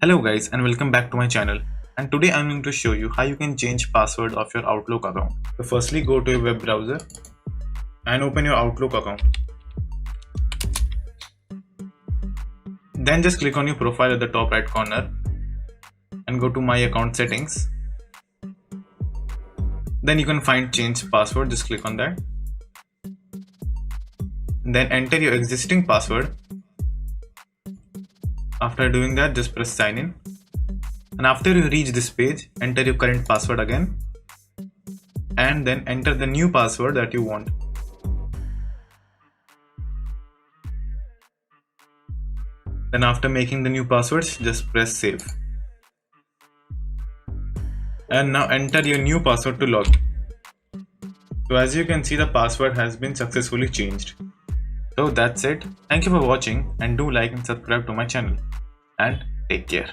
Hello guys and welcome back to my channel, and today I'm going to show you how you can change password of your Outlook account. So firstly go to your web browser and open your Outlook account. Then just click on your profile at the top right corner and go to my account settings. Then you can find change password, just click on that. Then enter your existing password. After doing that, just press sign in. And after you reach this page, enter your current password again and then enter the new password that you want. Then after making the new passwords, just press save. And now enter your new password to log in. So as you can see, the password has been successfully changed. So that's it. Thank you for watching and do like and subscribe to my channel and take care.